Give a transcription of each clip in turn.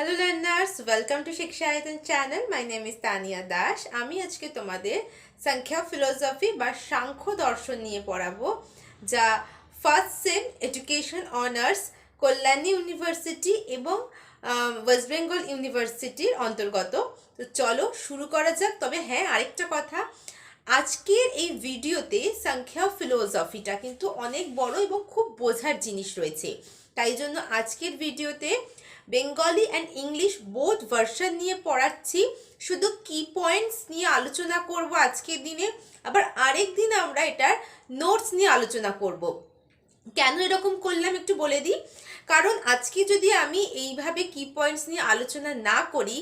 Hello learners, welcome to শিক্ষা আয়তন channel. My name is Tania Das. আমি আজকে তোমাদের সংখ্যা ফিলোসফি বা সাংখ্য দর্শন নিয়ে পড়াবো, যা first same education honours Kalyani university এবং ওয়েস্ট বেঙ্গল ইউনিভার্সিটির অন্তর্গত। তো চলো শুরু করা যাক। তবে হ্যাঁ, আরেকটা কথা, আজকের এই ভিডিওতে সংখ্যা ফিলোসফিটা কিন্তু অনেক বড় এবং খুব বোঝার জিনিস রয়েছে। তাই জন্য আজকের ভিডিওতে Bengali and English both version নিয়ে পড়াচ্ছি। শুধু কি পয়েন্টস নিয়ে আলোচনা করব আজকের দিনে, আবার আরেক দিন আমরা এটার নোটস নিয়ে আলোচনা করব। কেন এরকম করলাম একটু বলে দিই। কারণ আজকে যদি আমি এইভাবে কি পয়েন্টস নিয়ে আলোচনা না করি,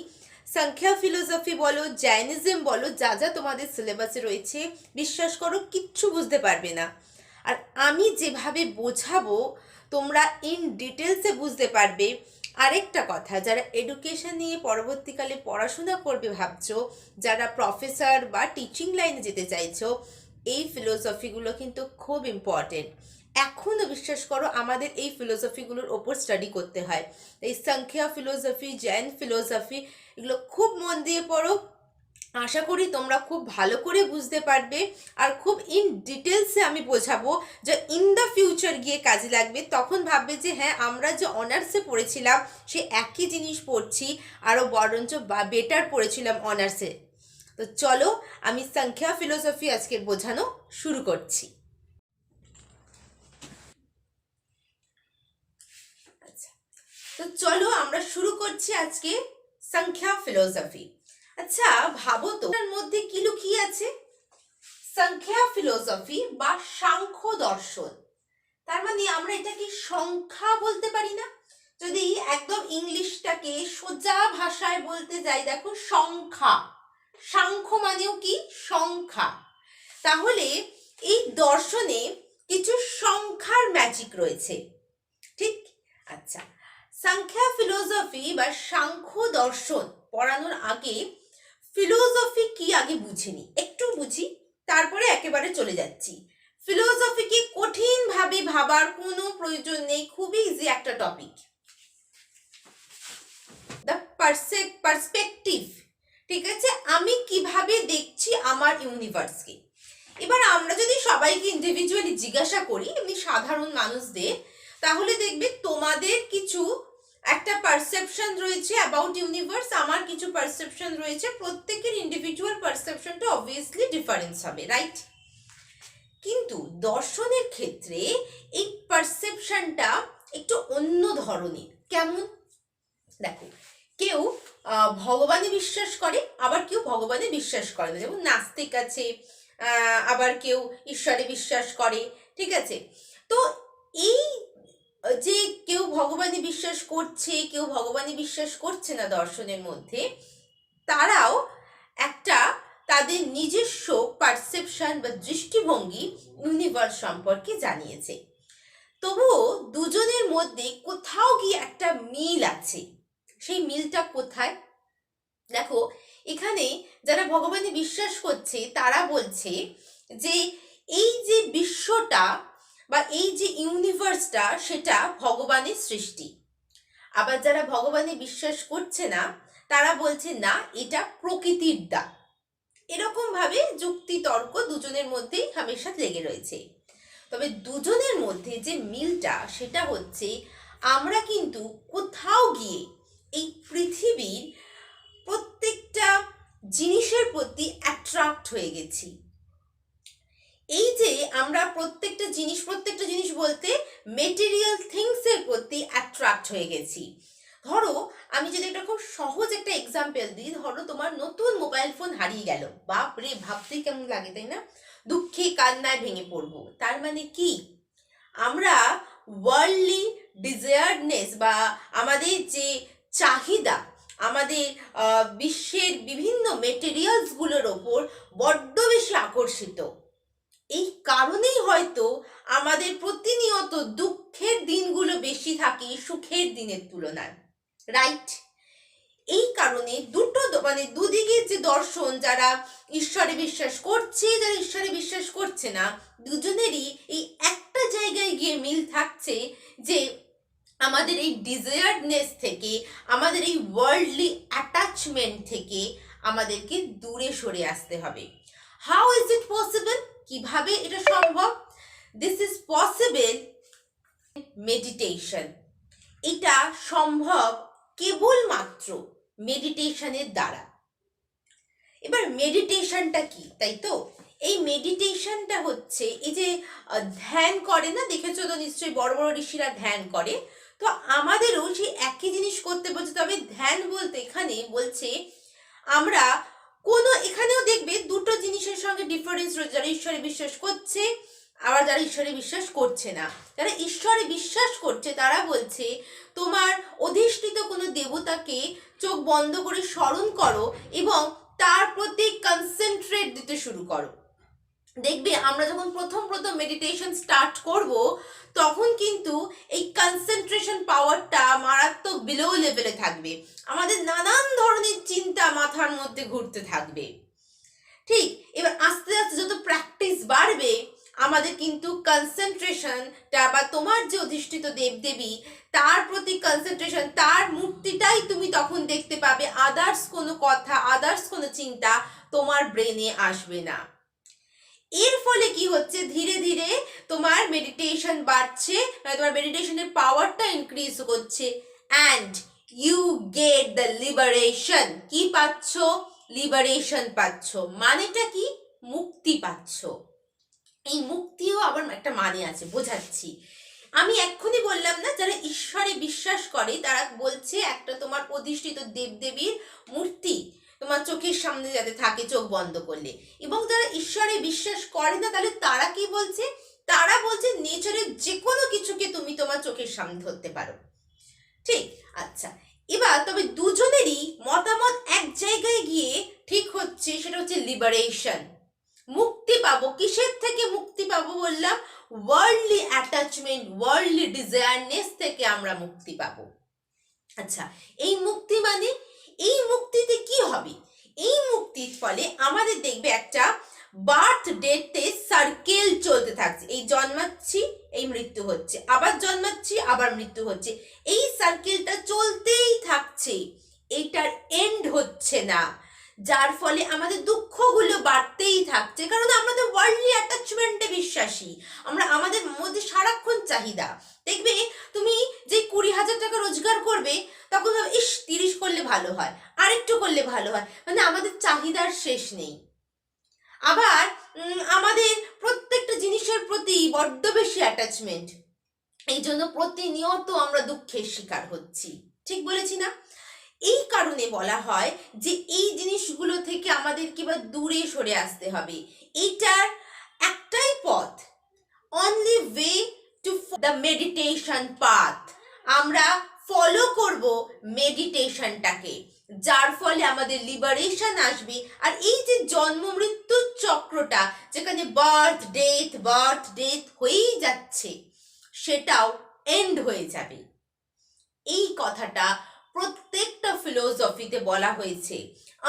সংখ্যা ফিলোসফি বলো, জাইনিজম বলো, যা যা তোমাদের সিলেবাসে রয়েছে, বিশ্বাস করো কিচ্ছু বুঝতে পারবে না। আর আমি যেভাবে বোঝাবো তোমরা ইন ডিটেলসে বুঝতে পারবে। আরেকটা কথা, যারা এডুকেশন নিয়ে পরবর্তীকালে পড়াশোনা করবে ভাবছো, যারা প্রফেসর বা টিচিং লাইনে যেতে চাইছো, এই ফিলোসফিগুলো কিন্তু খুব ইম্পর্টেন্ট। এখনও বিশ্বাস করো আমাদের এই ফিলোসফিগুলোর ওপর স্টাডি করতে হয়। এই সংখ্যা ফিলোসফি, জৈন ফিলোসফি, এগুলো খুব মন দিয়ে পড়ো। আশা করি তোমরা খুব ভালো করে বুঝতে পারবে আর খুব ইন ডিটেলসে আমি বোঝাবো, যে ইন দ্য ফিউচার গিয়ে কাজে লাগবে। তখন ভাববে যে হ্যাঁ, আমরা যে অনার্সে পড়েছিলাম সে একই জিনিস পড়ছি, আরও বরঞ্চ বেটার পড়েছিলাম অনার্সে। তো চলো আমি সংখ্যা ফিলোসফি আজকের বোঝানো শুরু করছি। আচ্ছা, তো চলো আমরা শুরু করছি আজকে সংখ্যা ফিলোসফি। আচ্ছা ভাবো তো এর মধ্যে কি লুকিয়ে আছে। সংখ্যা ফিলোসফি বা সাংখ্য দর্শন, তার মানে আমরা এটাকে সংখ্যা বলতে পারি না? যদি একদম ইংলিশটাকে সোজা ভাষায় বলতে যাই, দেখো সংখ্যা, সাংখ্য মানেও কি সংখ্যা। তাহলে এই দর্শনে কিছু সংখ্যার ম্যাজিক রয়েছে, ঠিক? আচ্ছা, সংখ্যা ফিলোসফি বা সাংখ্য দর্শন পড়ানোর আগে ফিলোসফি কি আগে বুঝিনি, একটু বুঝি, তারপরে একেবারে চলে যাচ্ছি। ফিলোসফিকে কঠিন ভাবে ভাবার কোনো প্রয়োজন নেই, খুবই ইজি একটা টপিক। দ্য পার্সপেক্টিভ, ঠিক আছে, আমি কিভাবে দেখছি আমার ইউনিভার্সকে। এবার আমরা যদি সবাইকে ইন্ডিভিজুয়ালি জিজ্ঞাসা করি, এমনি সাধারণ মানুষদের, তাহলে দেখবে তোমাদের কিছু একটা পারসেপশন রয়েছে অ্যাবাউট ইউনিভার্স, আমার কিছু পারসেপশন রয়েছে, প্রত্যেকের ইন্ডিভিজুয়াল পারসেপশনটা অবভিয়াসলি ডিফারেন্স হবে, রাইট? কিন্তু দর্শনের ক্ষেত্রে এই পারসেপশনটা একটু অন্য ধরনের। কেমন? দেখো, কেউ ভগবানে বিশ্বাস করে, আবার কেউ ভগবানে বিশ্বাস করে না। যেমন নাস্তিক আছে, আবার কেউ ঈশ্বরে বিশ্বাস করে, ঠিক আছে? তো এই যে কেউ ভগবানে বিশ্বাস করছে, কেউ ভগবানে বিশ্বাস করছে না, দর্শনের মধ্যে তারাও একটা তাদের নিজস্ব পারসেপশন বা দৃষ্টিভঙ্গি ইউনিভার্স সম্পর্কে জানিয়েছে। তবুও দুজনের মধ্যে কোথাও গিয়ে একটা মিল আছে। সেই মিলটা কোথায়? দেখো, এখানে যারা ভগবানে বিশ্বাস করছে তারা বলছে যে এই যে বিশ্বটা বা এই যে ইউনিভার্সটা, সেটা ভগবানের সৃষ্টি। আবার যারা ভগবানে বিশ্বাস করছে না তারা বলছে না, এটা প্রকৃতির দান। এরকম ভাবে যুক্তি তর্ক দুজনের মধ্যেই হামেশা লেগে রয়েছে। তবে দুজনের মধ্যে যে মিলটা, সেটা হচ্ছে আমরা কিন্তু কোথাও গিয়ে এই পৃথিবীর প্রত্যেকটা জিনিসের প্রতি অ্যাট্রাক্ট হয়ে গেছি। এই যে আমরা প্রত্যেকটা জিনিস বলতে মেটেরিয়াল থিংসের প্রতি অ্যাট্রাক্ট হয়ে গেছি। ধরো, আমি যদি একটা খুব সহজ একটা এক্সাম্পল দিই, ধরো তোমার নতুন মোবাইল ফোন হারিয়ে গেল, বাপ রে, ভাবতেই কেমন লাগে, তাই না? দুঃখে কান্নায় ভেঙে পড়বো। তার মানে কি, আমরা ওয়ার্ল্ডলি ডিজায়ার্ডনেস বা আমাদের যে চাহিদা, আমাদের বিশ্বের বিভিন্ন মেটেরিয়ালসগুলোর ওপর বড্ড বেশি আকর্ষিত। এই কারণেই হয়তো আমাদের প্রতিনিয়ত দুঃখের দিনগুলো বেশি থাকে সুখের দিনের তুলনায়, রাইট? এই কারণে দুটো মানে দুদিকের যে দর্শন, যারা ঈশ্বরে বিশ্বাস করছে, যারা ঈশ্বরে বিশ্বাস করছে না, দুজনেরই এই একটা জায়গায় গিয়ে মিল থাকছে, যে আমাদের এই ডিজায়ার্ডনেস থেকে, আমাদের এই ওয়ার্ল্ডলি অ্যাটাচমেন্ট থেকে আমাদেরকে দূরে সরে আসতে হবে। How is it possible? কিভাবে এটা সম্ভব? This is possible meditation. এটা সম্ভব কেবলমাত্র মেডিটেশনের দ্বারা। এবার মেডিটেশনটা কি, তাই তো? এই মেডিটেশনটা হচ্ছে এই যে ধ্যান করে না, দেখেছো তো নিশ্চয়ই, বড় বড় ঋষিরা ধ্যান করে। তো আমাদেরও সেই একই জিনিস করতে বলছে, তবে ধ্যান বলতে এখানে বলছে আমরা এখানেও দেখবে দুটো জিনিসের সঙ্গে ডিফারেন্স রয়েছে। যারা ঈশ্বরে বিশ্বাস করছে, আবার যারা ঈশ্বরে বিশ্বাস করছে না। যারা ঈশ্বরে বিশ্বাস করছে তারা বলছে তোমার অধিষ্ঠিত কোনো দেবতাকে চোখ বন্ধ করে স্মরণ করো এবং তার প্রতি কনসেন্ট্রেট দিতে শুরু করো। দেখবে আমরা যখন প্রথম মেডিটেশন স্টার্ট করব তখন কিন্তু এই কনসেন্ট্রেশন পাওয়ারটা মারাত্মক বিলো লেভেলে থাকবে। আমাদের নানান ধরনের চিন্তা মাথার মধ্যে ঘুরতে থাকবে। ঠিক, এবার আস্তে আস্তে যত প্র্যাকটিস বাড়বে আমাদের কিন্তু কনসেন্ট্রেশনটা বা তোমার যে অধিষ্ঠিত দেবদেবী তার প্রতি কনসেন্ট্রেশন, তার মূর্তিটাই তুমি তখন দেখতে পাবে। আদার্স কোনো কথা, আদার্স কোনো চিন্তা তোমার ব্রেনে আসবে না। এর ফলে কি হচ্ছে, ধীরে ধীরে তোমার মেডিটেশন বাড়ছে, তোমার মেডিটেশনের পাওয়ারটা ইনক্রিজ করছে, and you get the liberation. কি পাচ্ছ? লিবারেশন পাচ্ছ। মানেটা কি? মুক্তি পাচ্ছ। এই মুক্তিও আবার একটা মানে আছে, বোঝাচ্ছি। আমি এক্ষুনি বললাম না, যারা ঈশ্বরে বিশ্বাস করে তারা বলছে একটা তোমার অধিষ্ঠিত দেবদেবীর মূর্তি তোমার চোখের সামনে যাতে থাকে চোখ বন্ধ করলে। এবং যারা ঈশ্বরে বিশ্বাস করে না তাহলে তারা কি বলছে? তারা বলছে নেচারের যে কোনো কিছুকে তুমি তোমার চোখের সামনে ধরতে পারো। ঠিক, আচ্ছা। এবার তবে দুজনেরই মতামত এক জায়গায় গিয়ে ঠিক হচ্ছে, সেটা হচ্ছে লিবারেশন। মুক্তি পাবো। কিসের থেকে মুক্তি পাবো বললাম? ওয়ার্ল্ডলি অ্যাটাচমেন্ট, ওয়ার্ল্ডলি ডিজায়ারনেস থেকে আমরা মুক্তি পাবো। আচ্ছা, এই মুক্তি মানে, এই মুক্তিতে কি হবে? এই মুক্তির ফলে আমাদের দেখবে একটা বার্থ ডেথে সার্কেল চলতে থাকছে। এই জন্মাচ্ছি, এই মৃত্যু হচ্ছে, আবার জন্মাচ্ছি, আবার মৃত্যু হচ্ছে। এই সার্কেলটা চলতেই থাকছে, এইটার এন্ড হচ্ছে না। যার ফলে আমাদের দুঃখগুলো বাড়তেই থাকছে, কারণ আমরা তো ওয়ার্ল্ডলি অ্যাটাচমেন্টে বিশ্বাসী। আমরা আমাদের মধ্যে সারাক্ষণ চাহিদা। দেখবে তুমি যে 20,000 টাকা রোজগার করবে তখন ইস 30 করলে ভালো হয়, আরেকটু করলে ভালো হয়, মানে আমাদের চাহিদার শেষ নেই। আবার আমাদের প্রত্যেকটা জিনিসের প্রতি বড্ড বেশি অ্যাটাচমেন্ট, এই জন্য প্রতিনিয়ত আমরা দুঃখের শিকার হচ্ছি। ঠিক বলেছি না? এই কারণে বলা হয় যে এই জিনিসগুলো থেকে আমাদেরকে এবার দূরে সরে আসতে হবে। এইটার একটাই পথ, only way to the meditation path. আমরা ফলো করব মেডিটেশনটাকে, যার ফলে আমাদের লিবারেশন আসবে। আর এই যে জন্ম মৃত্যুর চক্রটা, যেখানে বার্থ ডেথ হয়েই যাচ্ছে, সেটাও এন্ড হয়ে যাবে। এই কথাটা প্রত্যেকটা ফিলোসফিতে বলা হয়েছে।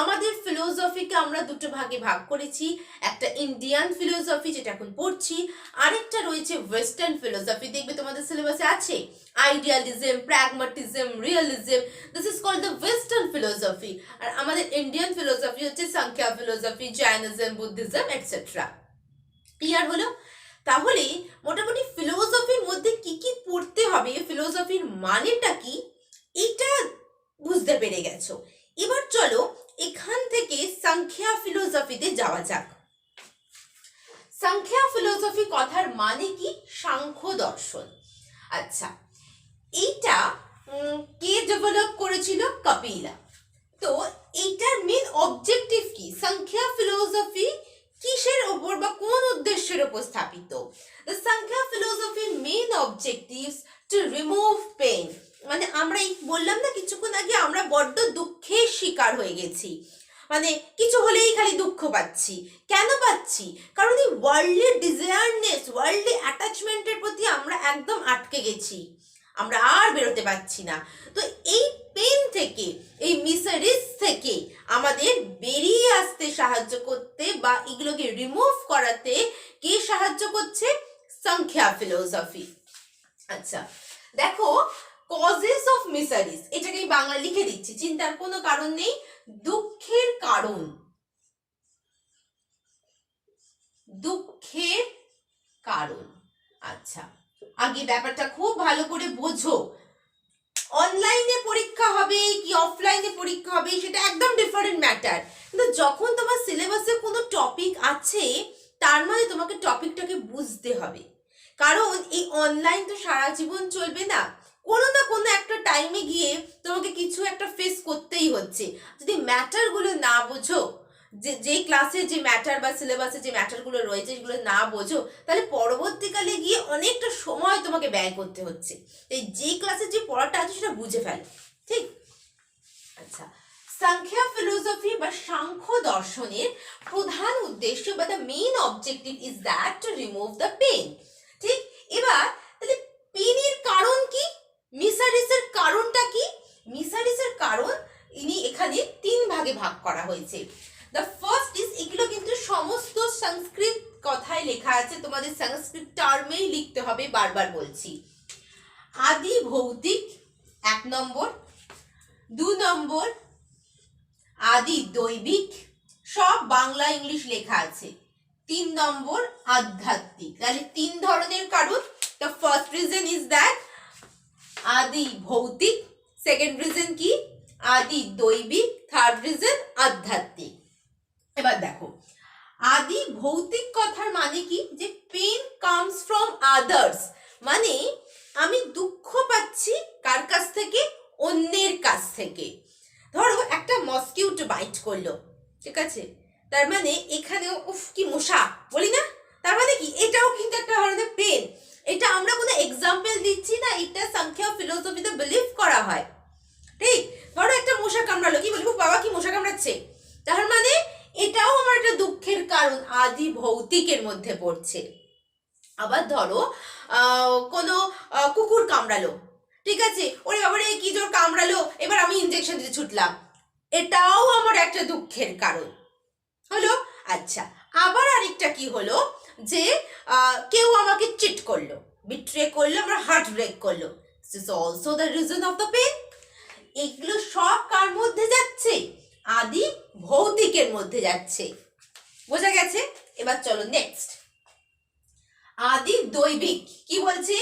আমাদের ফিলোসফিকে আমরা দুটো ভাগে ভাগ করেছি, একটা ইন্ডিয়ান ফিলোসফি যেটা এখন পড়ছি, আরেকটা রয়েছে ওয়েস্টার্ন ফিলোসফি। দেখবে তোমাদের সিলেবাসে আছে idealism, pragmatism, realism. This is called the western philosophy. আর আমাদের ইন্ডিয়ান ফিলোসফি হচ্ছে Samkhya philosophy, Jainism, Buddhism etcetera. Clear হলো? তাহলে মোটামুটি ফিলোসফির মধ্যে কি কি পড়তে হবে, ফিলোসফির মানেটা কি, এটা বুঝতে পেরে গেছো। এবার চলো এখান থেকে সংখ্যা ফিলোসফিতে যাওয়া যাক। সংখ্যা ফিলোসফি কথার মানে কি? সাংখ্য দর্শন। আচ্ছা, এইটা কে ডেভেলপ করেছিল? কপিলা। তো এইটার মেন অবজেক্টিভ কি? সংখ্যা ফিলোসফি কিসের ওপর বা কোন উদ্দেশ্যের উপর স্থাপিত? দ্য সংখ্যা ফিলোসফির main objectives to remove pain. মানে আমরা এই বললাম না কিছুক্ষণ আগে, আমরা বড্ড দুঃখের শিকার হয়ে গেছি, মানে কিছু হলেই খালি দুঃখ পাচ্ছি। কেন পাচ্ছি? কারণ এই ওয়ার্ল্ডলি ডিজায়ারনেস, ওয়ার্ল্ডলি অ্যাটাচমেন্টের প্রতি আমরা একদম আটকে গেছি, আমরা আর বেরোতে পারছি না। তো এই পেন থেকে, এই মিসারিস থেকে আমাদের বেরিয়ে আসতে সাহায্য করতে বা এগুলোকে রিমুভ করাতে কে সাহায্য করছে? সংখ্যা ফিলোসফি। আচ্ছা দেখো, কজেস অফ মিসারিস, এটাকে আমি বাংলা লিখে দিচ্ছি, চিন্তার কোনো কারণ নেই। দুঃখের কারণ, দুঃখের কারণ। আচ্ছা, আগে ব্যাপারটা খুব ভালো করে বোঝো। অনলাইনে পরীক্ষা হবে কি অফলাইনে পরীক্ষা হবে সেটা একদম ডিফারেন্ট ম্যাটার, কিন্তু যখন তোমার সিলেবাসে কোনো টপিক আছে তার মানে তোমাকে টপিকটাকে বুঝতে হবে। কারণ এই অনলাইন তো সারা জীবন চলবে না, কোনো না কোনো একটা টাইমে গিয়ে তোমাকে কিছু একটা ফেস করতেই হচ্ছে। যদি ম্যাটারগুলো না বোঝো, যে ক্লাসে যে ম্যাটার বা সিলেবাসে যে ম্যাটারগুলো রয়েছে সেগুলো না বোঝো, তাহলে পরবর্তীকালে গিয়ে অনেকটা সময় তোমাকে ব্যয় করতে হচ্ছে। তাই যে ক্লাসে যে পড়াটা আছে সেটা বুঝে ফেলো, ঠিক? আচ্ছা, সংখ্যা ফিলোসফি বা সাংখ্য দর্শনের প্রধান উদ্দেশ্য বা the main objective is that to remove the pain. ঠিক, এবার তাহলে পেনের কারণ কি, মিসারিসের কারণটা কি? মিসারিসের কারণ ইনি এখানে 3 ভাগে ভাগ করা হয়েছে। দ্য ফার্স্ট ইজ, এগুলো কিন্তু সমস্ত সংস্কৃত কথায় লেখা আছে, তোমাদের সংস্কৃত টার্মেই লিখতে হবে, বারবার বলছি। আদি ভৌতিক 1 নম্বর, 2 নম্বর আদি দৈবিক, সব বাংলা ইংলিশ লেখা আছে। 3 নম্বর আধ্যাত্মিক। তাহলে 3 ধরনের কারণ। The first reason is that আদি ভৌতিক, সেকেন্ড রিজন কি আদি দৈবিক, থার্ড রিজন আধ্যাত্মিক। এবার দেখো, আদি ভৌতিক কথার মানে কি, যে পেন কামস ফ্রম আদার্স, মানে আমি দুঃখ পাচ্ছি কার কাছ থেকে, অন্যের কাছ থেকে। ধরো একটা মসকিউটো বাইট করলো, ঠিক আছে, তার মানে এখানেও উফ কি মশা বলি না, তার মানে কি এটাও কিন্তু একটা ধরনের পেন। এটা আমরা কোনো এক্সাম্পল দিচ্ছি না, এটা সংখ্যা ফিলোসফিতে বিলিভ করা হয়। ঠিক, ধরো একটা মশা কামড়ালো, কি বলবো বাবা কি মশা কামড়াচ্ছে, তার মানে এটাও আমার একটা দুঃখের কারণ, আদি ভৌতিকের মধ্যে পড়ছে। আবার ধরো কোনো কুকুর কামড়ালো, ঠিক আছে, ওরে বাবারে কি জোর কামড়ালো, এবার আমি ইনজেকশন দিতে ছুটলাম, এটাও আমার একটা দুঃখের কারণ হলো। আচ্ছা, আবার আরেকটা কি হলো, যে কেউ আমাকে চিট করলো, বিট্রে করলো, আমার হার্ট ব্রেক করলো, this is also the reason of the pain. এগুলো সব কার মধ্যে যাচ্ছে, আদি ভৌতিকের মধ্যে যাচ্ছে। বোঝা গেছে? এবার চলো নেক্সট, আদি দৈবিক। কি বলছে,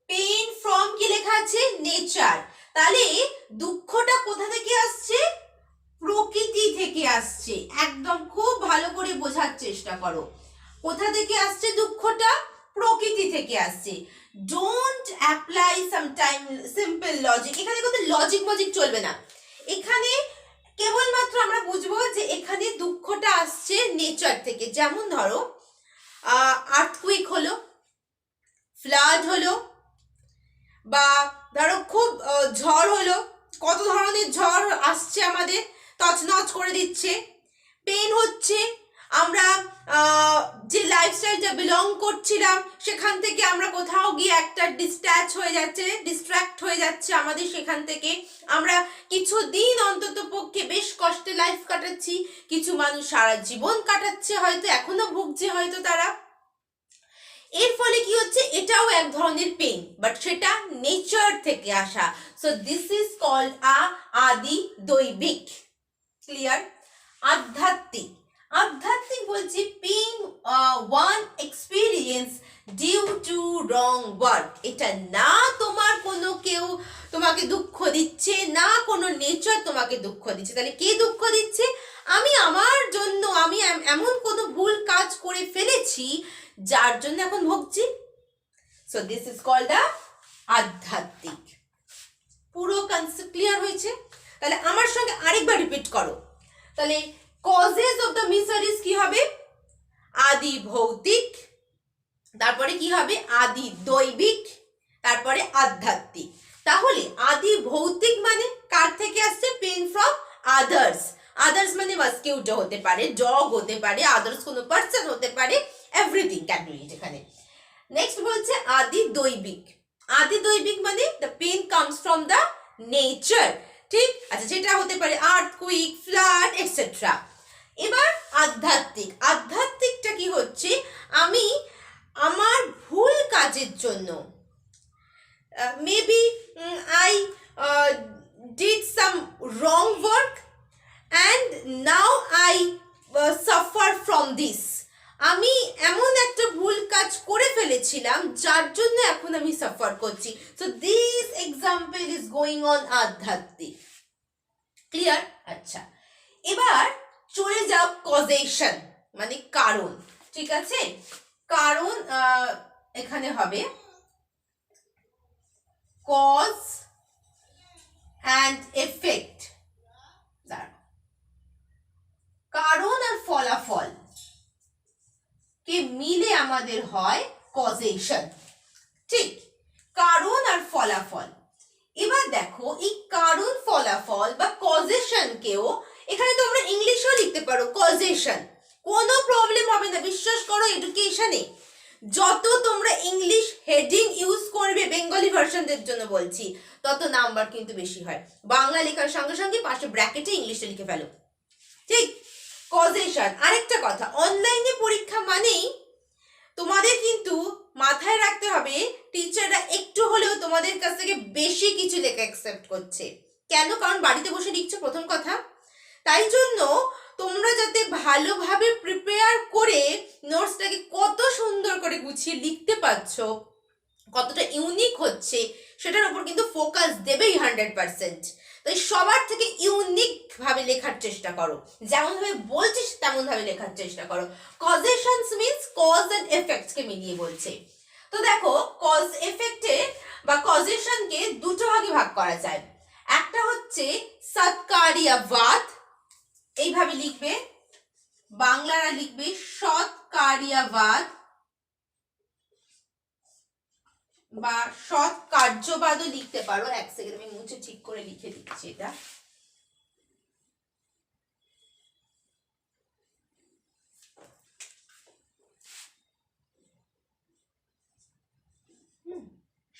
পেইন ফ্রম কি লেখা আছে, নেচার। তাহলে দুঃখটা কোথা থেকে আসছে, প্রকৃতি থেকে আসছে। একদম খুব ভালো করে বোঝার চেষ্টা করো, কোথা থেকে আসছে দুঃখটা, প্রকৃতি থেকে আসছে। Don't apply sometime simple logic, এখানে কোনো লজিক মজিক চলবে না। এখানে কেবলমাত্র আমরা বুঝবো যে এখানে দুঃখটা আসছে নেচার থেকে। যেমন ধরো আর্থকুইক হলো, ফ্লাড হলো, বা ধরো খুব ঝড় হলো, কত ধরনের ঝড় আসছে আমাদের, তছনছ করে দিচ্ছে। পেন হচ্ছে আমরা যে লাইফস্টাইলটা বিলং করছিলাম সেখান থেকে আমরা কোথাও গিয়ে একটা ডিস্ট্র্যাক্ট হয়ে যাচ্ছে আমাদের, সেখান থেকে আমরা কিছু দিন অন্তত পক্ষে বেশ কষ্টে লাইফ কাটাচ্ছি, কিছু মানুষ সারা জীবন কাটাচ্ছে, হয়তো এখনো ভুগছে হয়তো তারা। এর ফলে কি হচ্ছে, এটাও এক ধরনের পেন, বাট সেটা নেচার থেকে আসা। সো দিস ইজ কল্ড আদি দৈবিক। ক্লিয়ার? আধ্যাত্মিক, আধ্যাত্মিক বলছি pain one experience due to wrong work. এটা না তোমার কোনো কেউ তোমাকে দুঃখ দিচ্ছে, না কোনো নেচার তোমাকে দুঃখ দিচ্ছে। তাহলে কে দুঃখ দিচ্ছে, আমি আমার জন্য, আমি এমন কোনো ভুল কাজ করে ফেলেছি যার জন্য এখন ভুগছি। So this is called a আধ্যাত্মিক। পুরো কনসেপ্ট ক্লিয়ার হয়েছে? তাহলে আমার সঙ্গে আরেকবার রিপিট করো। তাহলে কজেস অফ দ্য মিসারিস কি হবে, আদি ভৌতিক, তারপরে কি হবে আদি দৈবিক, তারপরে আধ্যাত্মিক। তাহলে আদি ভৌতিক মানে কার থেকে আসছে, পেন ফ্রম আদার্স। আদার্স মানে মসকিউটো হতে পারে, ডগ হতে পারে, আদার্স কোনো পার্সন হতে পারে, এভরিথিং ক্যান বি এখানে। নেক্সট বলছে আদি দৈবিক। আদি দৈবিক মানে the pain comes from the nature. ঠিক আচ্ছা, যেটা হতে পারে আর্থকুইক, ফ্লাড এটসেট্রা। এবার আধ্যাত্মিক, আধ্যাত্মিকটা কি হচ্ছে, আমি আমার ভুল কাজের জন্য, maybe I did some wrong work and now I suffer from this. আমি এমন একটা ভুল কাজ করে ফেলেছিলাম যার জন্য এখন আমি সাফার করছি। So this example is going on আধ্যাত্মিক। ক্লিয়ার? আচ্ছা, এবার চলে যাও কজেশন, মানে কারণ। ঠিক আছে, কারণ এখানে হবে কজ অ্যান্ড এফেক্ট। কারণ আর ফলাফল কে মিলে আমাদের হয় কজেশন। ঠিক, কারণ আর ফলাফল। এবার দেখো এই কারণ ফলাফল বা কজেশনকেও এখানে তোমরা ইংলিশেও লিখতে পারো কজেশন, কোনো প্রবলেম হবে না। বিশ্বাস করো, এডুকেশনে যত তোমরা ইংলিশ হেডিং ইউজ করবে, বেঙ্গলি ভার্সনদের জন্য বলছি, তত নাম্বার কিন্তু বেশি হয়। বাংলা লেখার সঙ্গে সঙ্গে পাশে ব্র্যাকেটে ইংলিশে লিখে ফেলো। ঠিক, কজেশন। আরেকটা কথা, অনলাইনে পরীক্ষা মানেই তোমাদের কিন্তু মাথায় রাখতে হবে টিচাররা একটু হলেও তোমাদের কাছ থেকে বেশি কিছু লেখা অ্যাকসেপ্ট করছে। কেন? কারণ বাড়িতে বসে লিখছো, প্রথম কথা। তাই জন্য তোমরা যাতে ভালোভাবে প্রিপেয়ার করে নোটসটাকে কত সুন্দর করে গুছিয়ে লিখতে পারছো, কতটা ইউনিক হচ্ছে, সেটার উপর কিন্তু ফোকাস দেবেই 100%। তাই সবার থেকে ইউনিক ভাবে লেখার চেষ্টা করো, যেমন ভাবে বলছিস তেমন ভাবে লেখার চেষ্টা করো। কজেশনস মিন্স কজ এন্ড এফেক্টস কে মিলিয়ে বলছে। তো দেখো, কজ এফেক্টে বা কজেশনকে দুটো ভাগে ভাগ করা যায়। একটা হচ্ছে সৎকারিয়াবাদ, এইভাবে লিখবে, বাংলারা লিখবে সৎকারিয়াবাদ বা সৎ কার্যবাদও লিখতে পারো। এক সেকেন্ড, আমি মুছে ঠিক করে লিখে দিচ্ছি এটা।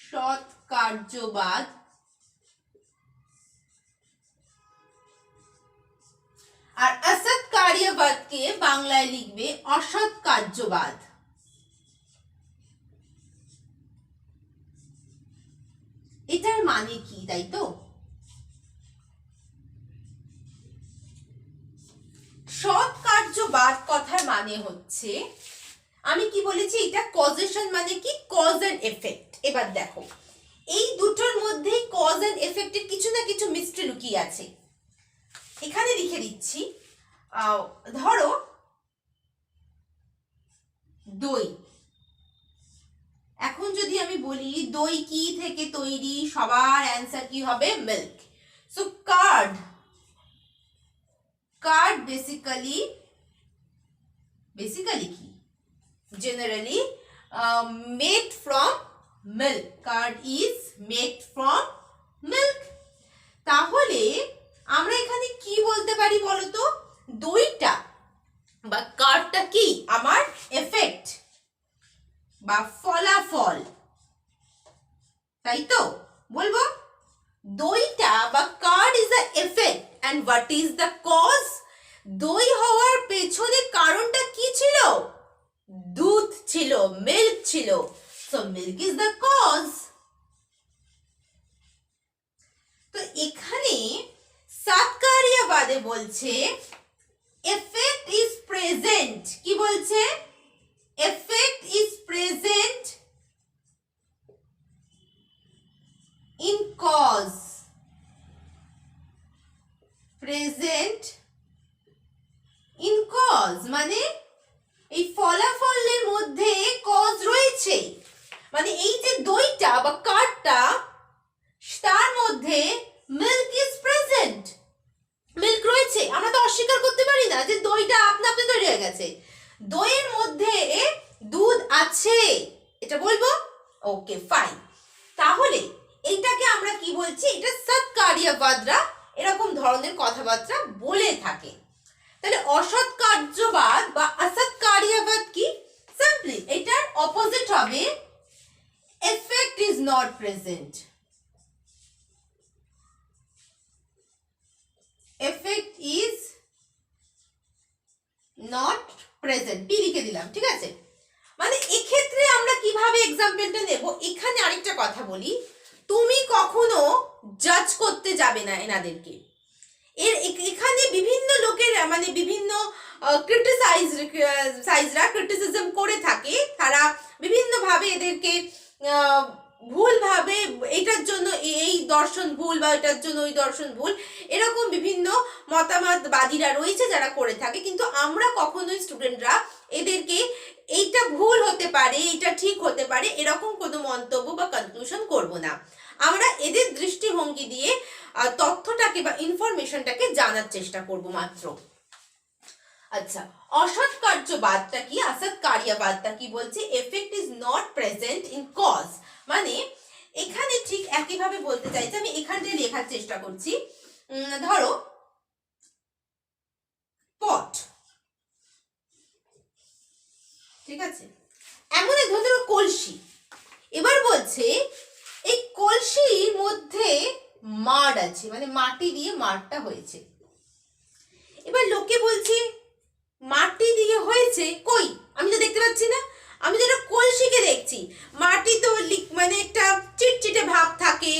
সৎ কার্যবাদ আর অসৎ কার্যবাদকে বাংলায় লিখবে অসৎ কার্যবাদ। এটার মানে কি, তাই তো? সৎ কার্যবাদ কথার মানে হচ্ছে, আমি কি বলেছি, এটা কজেশন মানে কি, কজ এন্ড এফেক্ট। এবার দেখো, এই দুটোর মধ্যে কজ এন্ড এফেক্টের কিছু না কিছু মিস্ট্রি লুকিয়ে আছে। এখানে লিখে দিচ্ছি, ধরো দই। এখন যদি আমি বলি দই কি থেকে তৈরি, সবার অ্যান্সার কি হবে? মিল্ক। সো কার্ড বেসিক্যালি কি, generally made from milk. Card is made from milk. তাহলে আমরা এখানে কি বলতে পারি বলতো? দইটা বা কার্ডটা কি আমার এফেক্ট বা ফলাফল, তাই তো? বলবো দইটা বা curd is the effect and what is the cause? দই হওয়ার পেছনে কারণটা কি ছিল? দুধ ছিল, মিল্ক ছিল। So milk is the cause. তো এখানে সাতকারিয়াবাদে বলছে এফেক্ট ইজ প্রেজেন্ট। কি বলছে? Effect is present in cause. Present in cause মানে এই ফলাফলের মধ্যে কজ রয়েছে। মানে এই যে দইটা বা কার্ডটা, তার মধ্যে মিল্ক ইজ প্রেজেন্ট, মিল্ক রয়েছে। আমরা তো অস্বীকার করতে পারি না যে দইটা আপনা আপনি তৈরি হয়ে গেছে। দইয়ের মধ্যে দুধ আছে, এটা বলবো। ওকে, ফাইন। তাহলে এইটাকে আমরা কি বলছি? এটা সৎকারিয়াবাদরা এরকম ধরনের কথাবার্তা বলে থাকে। তাহলে অসৎ কার্যবাদ বা অসৎ কার্যবাদ কি? সিম্পলি এটার অপোজিট হবে effect is not present. Effect is not present, P লিখে দিলাম। ঠিক আছে, মানে এক্ষেত্রে আমরা কিভাবে এক্সাম্পলটা নেব? এখানে আরেকটা কথা বলি, তুমি কখনো জাজ করতে যাবে না এনাদেরকে। এখানে বিভিন্ন লোকের মানে বিভিন্ন ক্রিটিসিজম করে থাকে, তারা বিভিন্নভাবে এদেরকে ভুলভাবে, এটার জন্য এই দর্শন ভুল বা এটার জন্য ওই দর্শন ভুল, এরকম বিভিন্ন মতামতবাদীরা রয়েছে যারা করে থাকে। কিন্তু আমরা কখনোই স্টুডেন্টরা এদেরকে এইটা ভুল হতে পারে, এইটা ঠিক হতে পারে এরকম কোনো মন্তব্য বা কনক্লুশন করব না। আমরা এদের দৃষ্টিভঙ্গি দিয়ে তথ্যটাকে বা ইনফরমেশনটাকে জানার চেষ্টা করব মাত্র। আচ্ছা, অসৎকার্যবাদটা কি, অসৎকার্যবাদটা কি বলছে? Effect is not present in cause, মানে এখানে ঠিক একইভাবে বলতে চাইছে, আমি এখানে লেখার চেষ্টা করছি। ধরো পট, ঠিক আছে, এমন এক ধরনের কলসি, এবার বলছে এই কলসির মধ্যে মাড় আছে, মানে মাটি দিয়ে মাড়টা হয়েছে। এবার লোকে বলছে মাটি দিয়ে হয়েছে, কই আমি তো দেখতে পাচ্ছি না, আমি তো একটা কলসিকে দেখছি, মাটি তো মানে একটা চিটচিটে ভাব থাকে,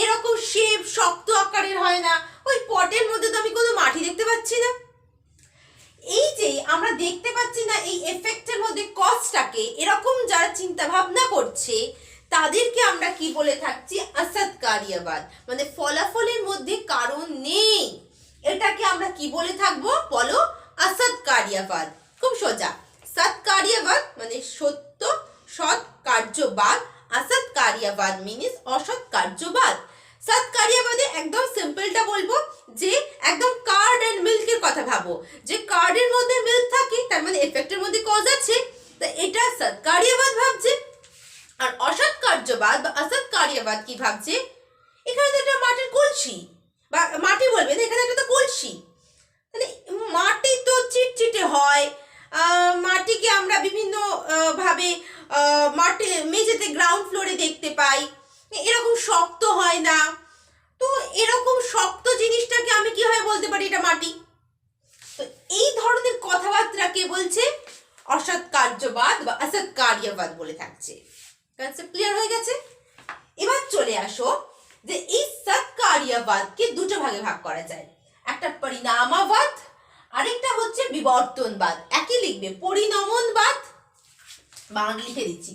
এরকম শেপ শক্ত আকারের হয় না, ওই পটের মধ্যে তো আমি কোনো মাটি দেখতে পাচ্ছি না। এই যে আমরা দেখতে পাচ্ছি না এই এফেক্টের মধ্যে কজটাকে, এরকম যারা চিন্তা ভাবনা করছে তাদেরকে আমরা কি বলে থাকছি? অসৎকার্যবাদ, মানে ফলাফলের মধ্যে কারণ নেই, এটাকে আমরা কি বলে থাকবো বলো? অসৎকার্যবাদ। খুব সোজা, সৎকার্যবাদ মানে সত্য সৎ কার্যবাদ, অসৎকার্যবাদ মিনস অসৎ কার্যবাদ। সৎকার্যবাদে একদম সিম্পলটা বলবো যে একদম কার্ড এন্ড মিল্কের কথা ভাবো, যে কার্ডের মধ্যে মিল্ক থাকে তার মানে এফেক্টের মধ্যে কজ আছে, তা এটা সৎকার্যবাদ ভাবছে। আর অসৎ কার্যবাদ বা অসৎকার্যবাদ কি ভাবছে? এখানে তো একটা মাটির কলসি, বা মাটি বলবে না, এখানে একটা তো কলসি, তাহলে মাটি তো চিটচিটে হয়, মাটিকে আমরা বিভিন্ন ভাবে মাটি মেঝেতে গ্রাউন্ড ফ্লোরে দেখতে পাই, এরকম শক্ত হয় না, তো এরকম শক্ত জিনিসটাকে আমি কিভাবে বলতে পারি এটা মাটি? তো এই ধরনের কথাবার্তা কে বলছে? অসৎকার্যবাদ বা অসৎকার্যবাদ বলে থাকছে। কনসেপ্ট ক্লিয়ার হয়ে গেছে? এবার চলে আসো যে এই সৎকার্যবাদকে দুটো ভাগে ভাগ করা যায়, একটা পরিণামবাদ, আরেকটা হচ্ছে বিবর্তনবাদ। একই লিখবে, পরিণমনবাদ, বাংলা লিখে দিচ্ছি,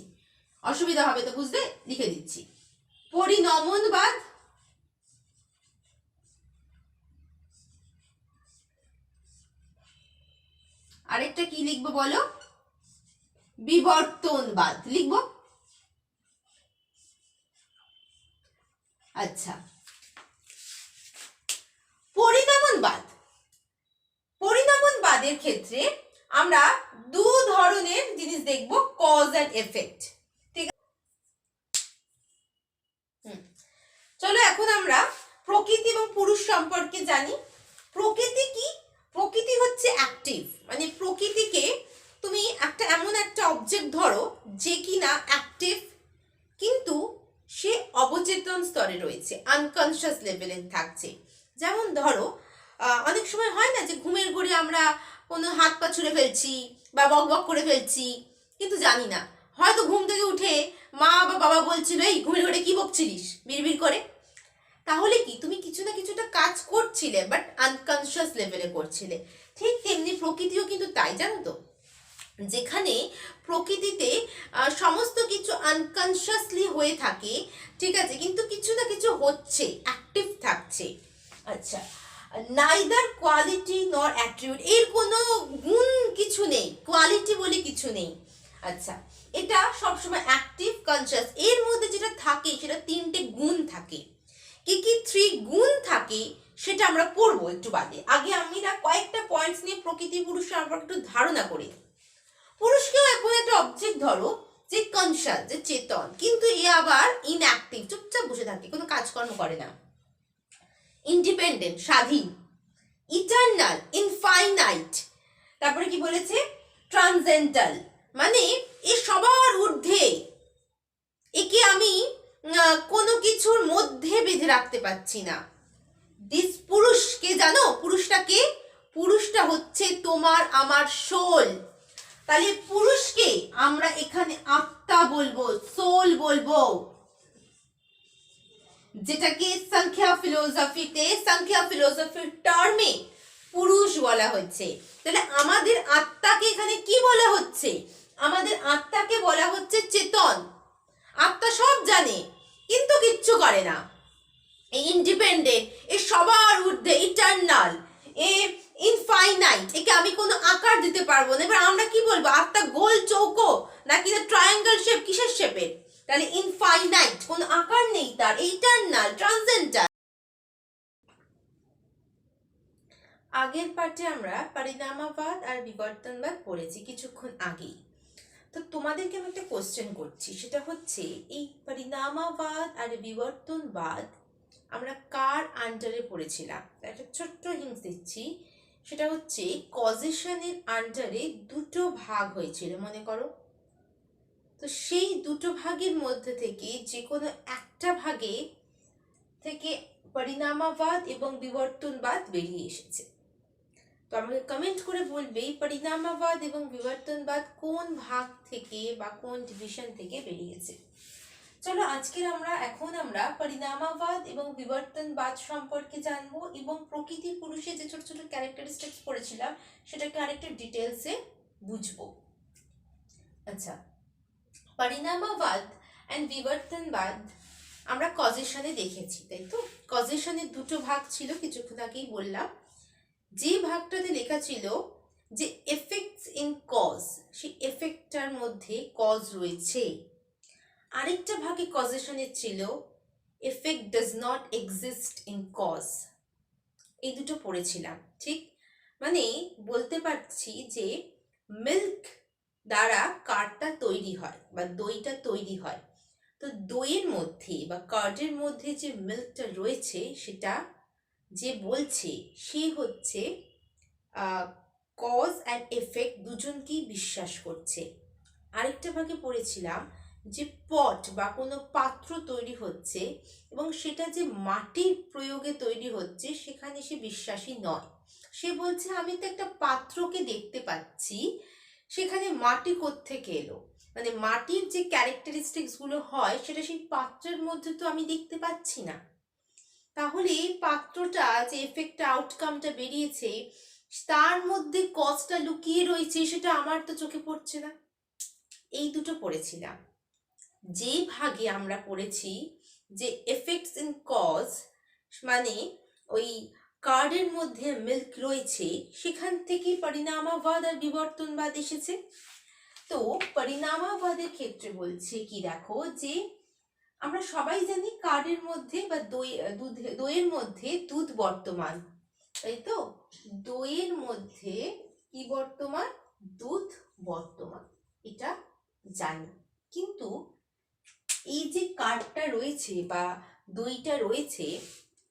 অসুবিধা হবে তো বুঝতে, লিখে দিচ্ছি, পরিণমনবাদ আরেকটা কি লিখবো বলো? বিবর্তনবাদ লিখবো। আচ্ছা, পরিণামনবাদ, পরিণামনবাদের ক্ষেত্রে আমরা দু ধরনের জিনিস দেখব, কজ এন্ড এফেক্ট। ঠিক আছে, চলো এখন আমরা প্রকৃতি এবং পুরুষ সম্পর্কে জানি। প্রকৃতি কি? প্রকৃতি হচ্ছে অ্যাক্টিভ, মানে প্রকৃতিকে তুমি একটা এমন একটা অবজেক্ট ধরো যে কিনা অ্যাক্টিভ, কিন্তু সে অবচেতন স্তরে রয়েছে, আনকনসিয়াস লেভেলে থাকছে। যেমন ধরো অনেক সময় হয় না যে ঘুমের ঘোরে আমরা কোনো হাত পা ছুঁড়ে ফেলছি বা বক বক করে ফেলছি, কিন্তু জানি না, হয়তো ঘুম থেকে উঠে মা বা বাবা বলছিল এই ঘুমের ঘোরে কি বকছিলিস বিড়বিড় করে, তাহলে কি তুমি কিছু না কিছুটা কাজ করছিলে বাট আনকনসিয়াস লেভেলে করছিলে। ঠিক তেমনি প্রকৃতিও কিন্তু তাই, জানো তো, যেখানে প্রকৃতিতে সমস্ত কিছু আনকনসিয়াসলি হয়ে থাকে, ঠিক আছে, কিন্তু কিছু না কিছু হচ্ছে, অ্যাক্টিভ থাকছে। আচ্ছা, নাইদার কোয়ালিটি নর অ্যাট্রিবিউট, এর কোনো গুণ কিছু নেই, কোয়ালিটি বলে কিছু নেই। আচ্ছা, এটা সবসময় অ্যাক্টিভ কনসিয়াস, এর মধ্যে যেটা থাকে সেটা তিনটে গুণ থাকে। কি কি থ্রি গুণ থাকে সেটা আমরা পড়বো একটু বাদে। আগে আমি না কয়েকটা পয়েন্টস নিয়ে প্রকৃতি পুরুষ সম্পর্কে একটু ধারণা করি। পুরুষকেও এখন একটা অবজেক্ট ধরো যে কনসাস, যে চেতন, কিন্তু এ আবার ইনঅ্যাক্টিভ, চুপচাপ বসে থাকে, কোনো কাজকর্ম করে না। ইন্ডিপেন্ডেন্ট, স্বাধীন, ইটারনাল, ইনফাইনাইট, তারপরে কি বলেছে? ট্রান্সেন্ডেন্টাল, মানে এ সবার ঊর্ধ্বে, একে আমি কোনো কিছুর মধ্যে বেঁধে রাখতে পারছি না। দিস পুরুষকে জানো, পুরুষটাকে, পুরুষটা হচ্ছে তোমার আমার সোল। তাহলে পুরুষকে আমরা এখানে আত্মা বলবো, সোল বলবো। যেটাকে সংখ্যা ফিলোসফির টার্মে পুরুষ বলা হচ্ছে। তাহলে আমাদের আত্মাকে এখানে কি বলা হচ্ছে? আমাদের আত্মাকে বলা হচ্ছে চেতন। আত্মা সব জানে কিন্তু কিচ্ছু করে না, ইন্ডিপেন্ডেন্ট, এ সবার ঊর্ধ্বে, ইটারনাল, এ ইনফাইনাইট, একে আমি কোনো আকার দিতে পারবো না। এবার আমরা কি বলবো, আত্মা গোল চৌকো নাকি ট্রায়াঙ্গেল শেপ, কিসের শেপের? তাহলে ইনফাইনাইট, কোনো আকার নেই তার, ইটারনাল, ট্রান্সেন্ডেন্টাল। আগের পার্টে আমরা পরিণামবাদ আর বিবর্তনবাদ পড়েছি কিছুক্ষণ আগেই। তো তোমাদেরকে আমি একটা কোশ্চেন করছি, সেটা হচ্ছে এই পরিণামবাদ আর বিবর্তনবাদ আমরা কার আন্ডারে পড়েছিলাম? একটা ছোট্ট হিন্ট দিচ্ছি, সেটা হচ্ছে কজেশনের আন্ডারে দুটো ভাগ হয়েছিল মনে করো। তো সেই দুটো ভাগের মধ্যে থেকে যে কোনো একটা ভাগে থেকে পরিণামবাদ এবং বিবর্তনবাদ বেরিয়ে এসেছে। তো আমাকে কমেন্ট করে বলবে এই পরিণামবাদ এবং বিবর্তনবাদ কোন ভাগ থেকে বা কোন ডিভিশন থেকে বেরিয়েছে। চলো এখন আমরা পরিণামবাদ এবং বিবর্তনবাদ সম্পর্কে জানবো এবং প্রকৃতি পুরুষের যে ছোট ছোট ক্যারেক্টারিস্টিক্স পড়েছিলাম সেটাকে আরেকটা ডিটেলসে বুঝবো। আচ্ছা, পরিণামবাদ এন্ড বিবর্তনবাদ আমরা কজেশনে দেখেছি, তাই তো? কজেশনের দুটো ভাগ ছিল, কিছুক্ষণ আগেই বললাম। যে ভাগটাতে লেখা ছিল যে এফেক্টস ইন কজ, সেই এফেক্টটার মধ্যে কজ রয়েছে। আরেকটা ভাগে কজেশনের ছিল effect does not exist in cause. এই দুটো পড়েছিলাম, ঠিক? মানে বলতে পারছি যে মিল্ক দ্বারা কার্ডটা তৈরি হয় বা দইটা তৈরি হয়। তো দইয়ের মধ্যে বা কার্ডের মধ্যে যে মিল্কটা রয়েছে সেটা যে বলছে সে হচ্ছে কজ অ্যান্ড এফেক্ট দুজনকেই বিশ্বাস করছে। আরেকটা ভাগে পড়েছিলাম যে পট বা কোনো পাত্র তৈরি হচ্ছে এবং সেটা যে মাটির প্রয়োগে তৈরি হচ্ছে সেখানে সে বিশ্বাসী নয়। সে বলছে আমি তো একটা পাত্রকে দেখতে পাচ্ছি, সেখানে মাটি কোত্থেকে এলো? মানে মাটির যে ক্যারেক্টারিস্টিক্সগুলো হয় সেটা সেই পাত্রের মধ্যে তো আমি দেখতে পাচ্ছি না। তাহলে এই পাত্রটা যে এফেক্টটা আউটকামটা বেরিয়েছে তার মধ্যে কজটা লুকিয়ে রয়েছে সেটা আমার তো চোখে পড়ছে না। এই দুটো পড়েছিলাম। যে ভাগে আমরা পড়েছি যে এফেক্টস ইন কজ, মানে ওই কার্ডের মধ্যে মিল্ক রয়েছে, সেখান থেকে পরিণামবাদ আর বিবর্তনবাদ এসেছে। তো পরিণামবাদের ক্ষেত্রে বলছে কি, দেখো যে আমরা সবাই জানি কার্ডের মধ্যে বা দইয়ের মধ্যে দুধ বর্তমান, তাই তো? দইয়ের মধ্যে কি বর্তমান? দুধ বর্তমান, এটা জানি। কিন্তু এই যে কার্ডটা রয়েছে বা দইটা রয়েছে,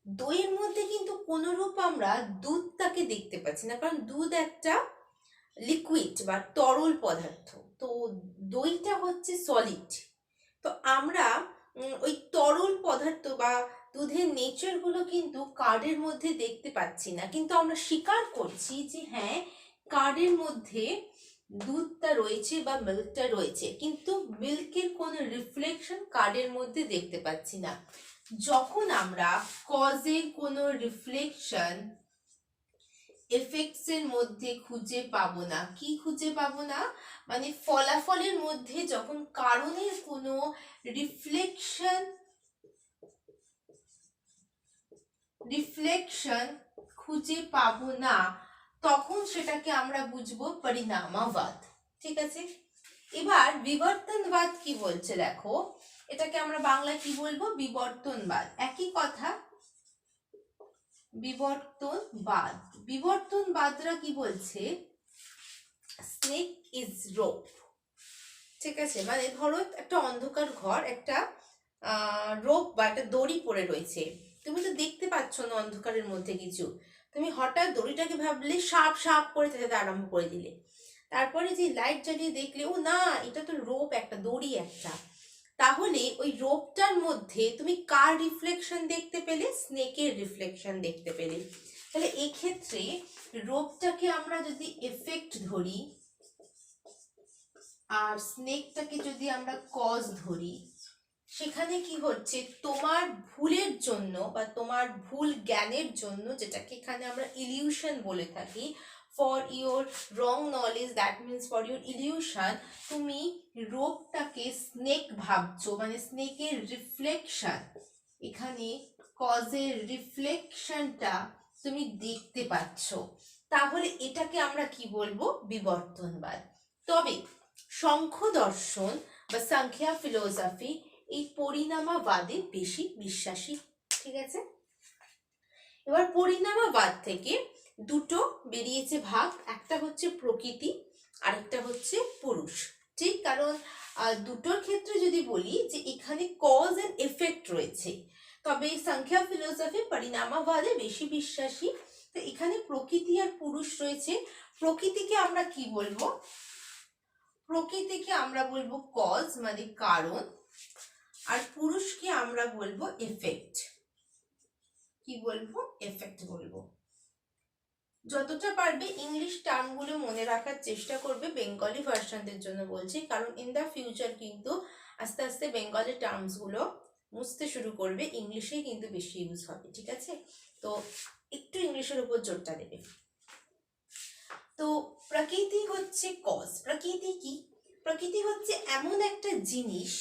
দইয়ের মধ্যে কিন্তু কোনরূপ আমরা দুধটাকে দেখতে পাচ্ছি না, কারণ দুধ একটা লিকুইড বা তরল পদার্থ, তো দইটা হচ্ছে সলিড। তো আমরা ওই তরল পদার্থ বা দুধের নেচারগুলো কিন্তু কার্ডের মধ্যে দেখতে পাচ্ছি না, কিন্তু আমরা স্বীকার করছি যে হ্যাঁ কার্ডের মধ্যে দুধটা রয়েছে বা মিল্কটা রয়েছে, কিন্তু মিল্কের কোনো রিফ্লেকশন কার্ডের মধ্যে দেখতে পাচ্ছি না। যখন আমরা কজের কোনো রিফ্লেকশন এফেক্টস এর মধ্যে খুঁজে পাবো না, কি খুঁজে পাবো না? মানে ফলাফলের মধ্যে যখন কারণের কোনো রিফ্লেকশন খুঁজে পাবো না, তখন সেটাকে আমরা বুঝবো পরিণামবাদ। ঠিক আছে, এবার বিবর্তনবাদ কি বলছে দেখো, এটাকে আমরা বাংলা কি বলবো? বিবর্তনবাদ, একই কথা। বিবর্তনবাদরা কি বলছে? Snake is rope. ঠিক আছে, মানে ধরো একটা অন্ধকার ঘর, একটা রোপ বা একটা দড়ি পড়ে রয়েছে, তুমি তো দেখতে পাচ্ছ না অন্ধকারের মধ্যে কিছু, তুমি হঠাৎ দড়িটাকে ভাবলে সাপ সাপ করে যেতে আরম্ভ করে দিলে, তারপরে যে লাইট জ্বালিয়ে দেখলে ও না এটা তো রোপ, একটা দড়ি একটা। তাহলে ওই রোপটার মধ্যে তুমি কার রিফ্লেকশন দেখতে পেলে? স্নেকের রিফ্লেকশন দেখতে পেলে। তাহলে এক্ষেত্রে রোপটাকে আমরা যদি এফেক্ট ধরি আর স্নেকটাকে যদি আমরা কজ ধরি, সেখানে কি হচ্ছে, তোমার ভুলের জন্য বা তোমার ভুল জ্ঞানের জন্য, যেটাকে এখানে আমরা ইলিউশন বলে থাকি, for your wrong knowledge, that means for your illusion, তুমি রোগটাকে স্নেক ভাবছো, মানে স্নেকের রিফ্লেকশন, এখানে কজের রিফ্লেকশনটা তুমি দেখতে পাচ্ছ, তাহলে এটাকে আমরা কি বলবো, বিবর্তনবাদ। তবে সাংখ্য দর্শন বা সাংখ্যা ফিলোসফি এই পরিণামবাদে বেশি বিশ্বাসী। ঠিক আছে, এবার পরিণামবাদ থেকে দুটো বেরিয়েছে ভাগ, একটা হচ্ছে প্রকৃতি, আরেকটা হচ্ছে পুরুষ। ঠিক, কারণ দুটোর ক্ষেত্রে যদি বলি যে এখানে কজ এন্ড এফেক্ট রয়েছে, তবে সংখ্যা ফিলোসফি পরিণামবাদে বেশি বিশ্বাসী। তো এখানে প্রকৃতি আর পুরুষ রয়েছে। প্রকৃতিকে আমরা কি বলবো, প্রকৃতিকে আমরা বলবো কজ মানে কারণ, আর পুরুষকে আমরা বলবো এফেক্ট। কি বলবো, এফেক্ট বলবো। যতটা পারবে ইংলিশ টার্মগুলো মনে রাখার চেষ্টা করবে, বেঙ্গলি ভার্সনদের জন্য বলছি, কারণ ইন দ্য ফিউচার কিন্তু আস্তে আস্তে বেঙ্গলি টার্মসগুলো মুছতে শুরু করবে, ইংলিশে কিন্তু বেশি ইউজ হবে। ঠিক আছে, তো একটু ইংলিশের উপর জোরটা দেবে। তো প্রকৃতি হচ্ছে কজ। প্রকৃতি কি, প্রকৃতি হচ্ছে এমন একটা জিনিস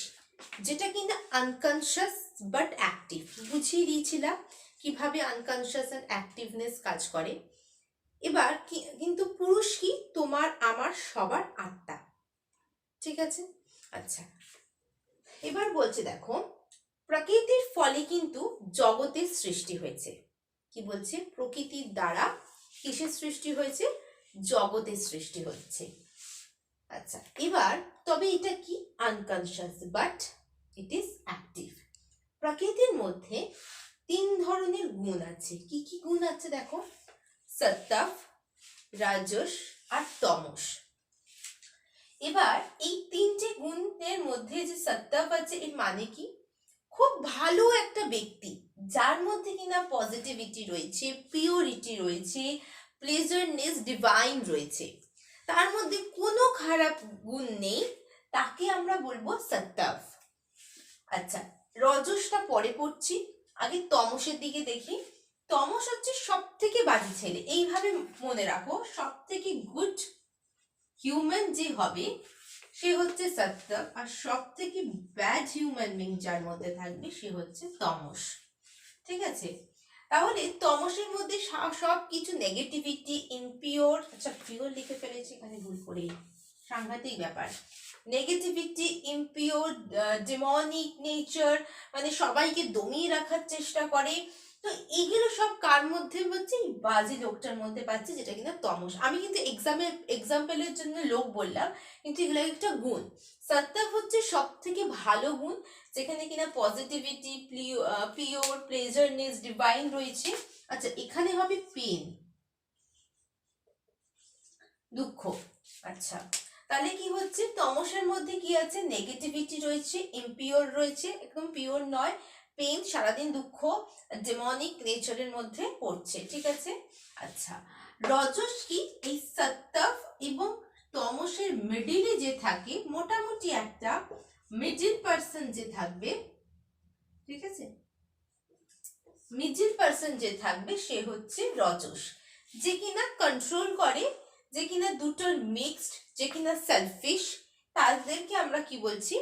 যেটা কিনা আনকনশিয়াস বাট অ্যাক্টিভ। বুঝিয়ে দিয়েছিলাম কিভাবে আনকনশিয়াস অ্যান্ড অ্যাক্টিভনেস কাজ করে। এবার কিন্তু পুরুষ কি, তোমার আমার সবার আত্মা। ঠিক আছে, আচ্ছা এবার বলছে দেখো, প্রকৃতির ফলে কিন্তু জগতের সৃষ্টি হয়েছে। কি বলছে, প্রকৃতির দ্বারা কিসের সৃষ্টি হয়েছে, জগতের সৃষ্টি হচ্ছে। আচ্ছা এবার তবে এটা কি, unconscious but it is active. প্রকৃতির মধ্যে তিন ধরনের গুণ আছে। কি কি গুণ আছে দেখো, সত্ত্ব, রাজস আর তমস। এবার এই তিনটে গুণের মধ্যে যে সত্ত্ব আছে, এর মানে কি, খুব ভালো একটা ব্যক্তি যার মধ্যে কিনা পজিটিভিটি রয়েছে, পিওরিটি রয়েছে, প্লেজারনেস, ডিভাইন রয়েছে, তার মধ্যে কোনো খারাপ গুণ নেই, তাকে আমরা বলবো সত্ত্ব। আচ্ছা রজসটা পরে পড়ছি, আগে তমসের দিকে দেখি। তমস হচ্ছে সব থেকে বাজে ছেলে, এইভাবে মনে রাখো, সব থেকে গুড হিউম্যান যে হবে সে হচ্ছে সত্ত্ব, আর সব থেকে ব্যাড হিউম্যান বিং যার মধ্যে থাকবে সে হচ্ছে তমস। ঠিক আছে, তাহলে তমসের মধ্যে সব কিছু নেগেটিভিটি, ইমপিওর, আচ্ছা পিওর লিখে ফেলেছি এখানে ভুল করে, সাংঘাতিক ব্যাপার, নেগেটিভিটি, ইমপিওর, ডেমনিক নেচার, মানে সবাইকে দমিয়ে রাখার চেষ্টা করে। তো এগুলো সব কার মধ্যে হচ্ছে, বাজে লোকটার মধ্যে পাচ্ছে, যেটা কিনা তমস। আমি কিন্তু এক্সাম্পলের জন্য লোক বললাম, কিন্তু এগুলো একটা গুণ। সত্ত্ব হচ্ছে সব থেকে ভালো গুণ, যেখানে কিনা পজিটিভিটি, পিওর, প্লেজারনেস, ডিভাইন রয়েছে। আচ্ছা এখানে হবে পেন, দুঃখ। আচ্ছা তাহলে কি হচ্ছে, তমসের মধ্যে কি আছে, নেগেটিভিটি রয়েছে, ইমপিওর রয়েছে, একদম পিওর নয়, পেন, সারাদিন দুঃখ, ডেমনিক নেচারের মধ্যে পড়ছে। ঠিক আছে, আচ্ছা রজস কি, এই সত্ত্ব এবং তমসের মিডিলে যে থাকে, মোটামুটি একটা মিডিল পার্সন যে থাকবে, ঠিক আছে, মিডিল পার্সন যে থাকবে সে হচ্ছে রজস, যে কিনা কন্ট্রোল করে, যে কিনা দুটোর মিক্সড, যে কিনা সেলফিশ, তাদেরকে আমরা কি বলছি,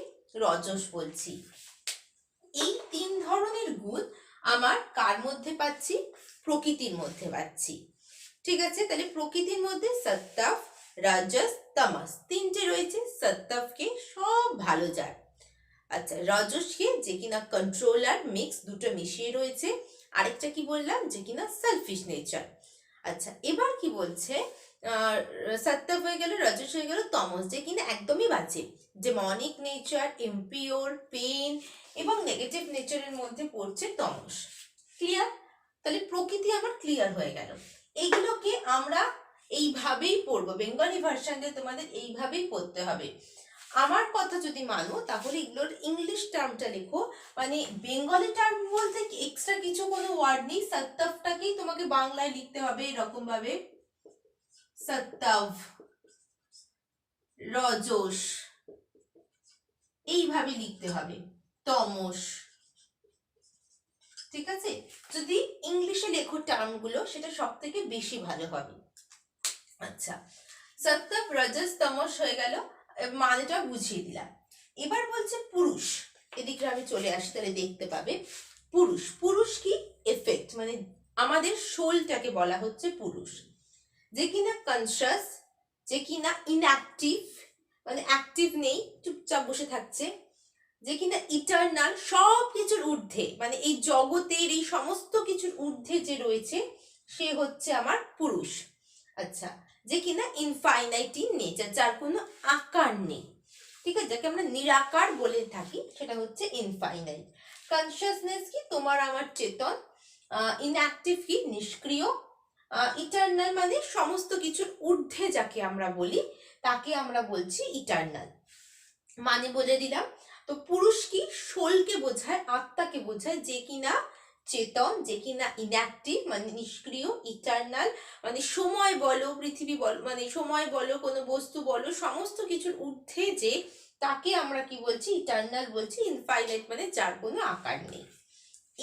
রজস বলছি। এই তিন ধরনের গুণ আমার কার মধ্যে পাচ্ছি, প্রকৃতির মধ্যে পাচ্ছি। ঠিক আছে, তাহলে প্রকৃতির মধ্যে সত্ত্ব, রাজস, তামস তিনটে রয়েছে। সত্ত্বকে সব ভালো যায়, আচ্ছা রজসকে যে কিনা কন্ট্রোলার, মিক্স, দুটো মিশিয়ে রয়েছে, আরেকটা কি বললাম, যে কিনা সেলফিশ নেচার। আচ্ছা এবার কি বলছে, সত্ত্ব হয়ে গেল, রজস হয়ে গেল, তমস যে কিনা একদমই বাজে, ডেমনিক নেচার, ইমপিওর, পেন এবং নেগেটিভ নেচারের মধ্যে পড়ছে তমস। ক্লিয়ার, তাহলে প্রকৃতি আমার ক্লিয়ার হয়ে গেল। এইগুলোকে আমরা এইভাবেই পড়বো, বেঙ্গলি ভার্সনে তোমাদের এইভাবেই পড়তে হবে। আমার কথা যদি মানো তাহলে এগুলোর ইংলিশ টার্মটা লেখো, মানে বেঙ্গলি টার্ম বলতে এক্সট্রা কিছু কোনো ওয়ার্ড নেই, সত্ত্বটাকেই তোমাকে বাংলায় লিখতে হবে এরকম ভাবে, সত্ত্ব, রজস, এইভাবে লিখতে হবে। তমস, ঠিক আছে? যদি ইংলিশে লেখো টার্মগুলো সেটা সব থেকে বেশি ভালো হবে। আচ্ছা, সত্ত্ব রজস তমস হয়ে গেল, মানেটা বুঝিয়ে দিলাম। এবার বলছে পুরুষ, এদিকে আমি চলে আসি তাহলে দেখতে পাবে। পুরুষ, পুরুষ কি এফেক্ট, মানে আমাদের সোলটাকে বলা হচ্ছে পুরুষ, যে কিনা কনসাস, যে কিনা ইনঅ্যাক্টিভ, মানে অ্যাক্টিভ নেই, চুপচাপ বসে থাকছে, যে কিনা ইটারনাল, সব কিছুর ঊর্ধ্বে, মানে এই জগতের এই সমস্ত কিছুর ঊর্ধ্বে যে রয়েছে সে হচ্ছে আমার পুরুষ। আচ্ছা, যে কিনা ইনফাইনাইট ইন নেচার, যার কোনো আকার নেই, ঠিক আছে, যাকে আমরা নিরাকার বলে থাকি, সেটা হচ্ছে ইনফাইনাইট। কনসিয়াসনেস কি তোমার আমার চেতন, ইনঅ্যাক্টিভ কি নিষ্ক্রিয়, ইটারনাল মানে সমস্ত কিছুর ঊর্ধ্বে যাকে আমরা বলি তাকে আমরা বলছি ইটারনাল, মানে বলে দিলাম। তো পুরুষ কি সোলকে বোঝায়, আত্মাকে বোঝায়, যে কিনা চেতন, যে কিনা ইনঅ্যাক্টিভ মানে নিষ্ক্রিয়, ইটারনাল মানে সময় বলো, পৃথিবী বলো, মানে সময় বলো, কোনো বস্তু বলো, সমস্ত কিছুর ঊর্ধ্বে যে, তাকে আমরা কি বলছি, ইটারনাল বলছি। ইনফাইনাইট মানে যার কোনো আকার নেই।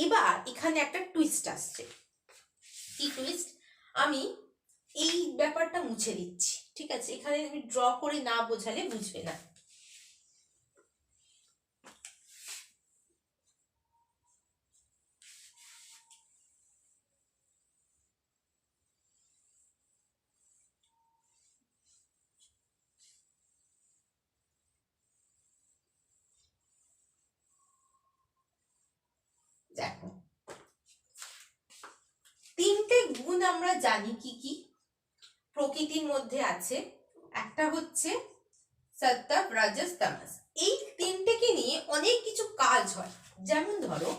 এবার এখানে একটা টুইস্ট আসছে। কি টুইস্ট? আমি এই ব্যাপারটা মুছে দিচ্ছি, ঠিক আছে? এখানে আমি ড্র করে না বোঝালে বুঝবে না। দেখো, তিনটে গুণ আমরা জানি কি কি প্রকৃতির মধ্যে আছে। একটা হচ্ছে সত্ত্ব, রজস, তামস। এই তিনটেকে নিয়ে অনেক কিছু কাজ হয়। যেমন ধরো,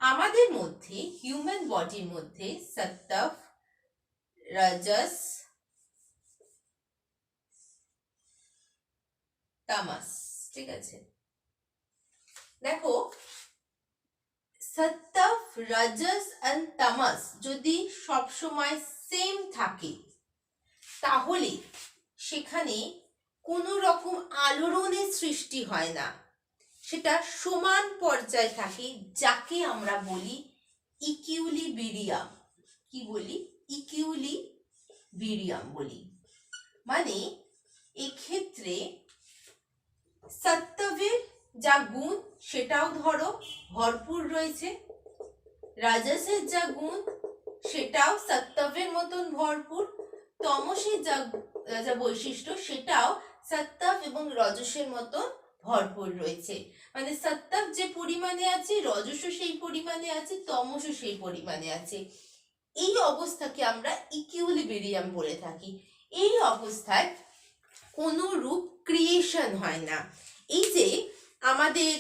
আমাদের মধ্যে, হিউম্যান বডির মধ্যে সত্ত্ব, রজস, তামস, ঠিক আছে? দেখো, সত্ত্ব, রজস এন্ড তামস যদি সবসময় সেম থাকে তাহলে সেখানে কোনো রকম আলোড়নের সৃষ্টি হয় না, সেটা সমান পর্যায়ে থাকে, যাকে আমরা বলি ইকুইলিব্রিয়াম। কি বলি? ইকুইলিব্রিয়াম বলি। মানে এক্ষেত্রে সত্ত্বের যা গুণ সেটাও ধরো ভরপুর রয়েছে, রাজসের যা গুণ সেটাও সত্ত্বের মতন ভরপুর, তমসের যা বৈশিষ্ট্য সেটাও সত্ত্ব এবং রজসের মতন ভরপুর রয়েছে। মানে সত্ত্ব যে পরিমাণে আছে, রজসও সেই পরিমাণে আছে, তমসও সেই পরিমাণে আছে। এই অবস্থাকে আমরা ইকুইলিব্রিয়াম বলে থাকি। এই অবস্থায় কোনো রূপ ক্রিয়েশন হয় না। এই যে আমাদের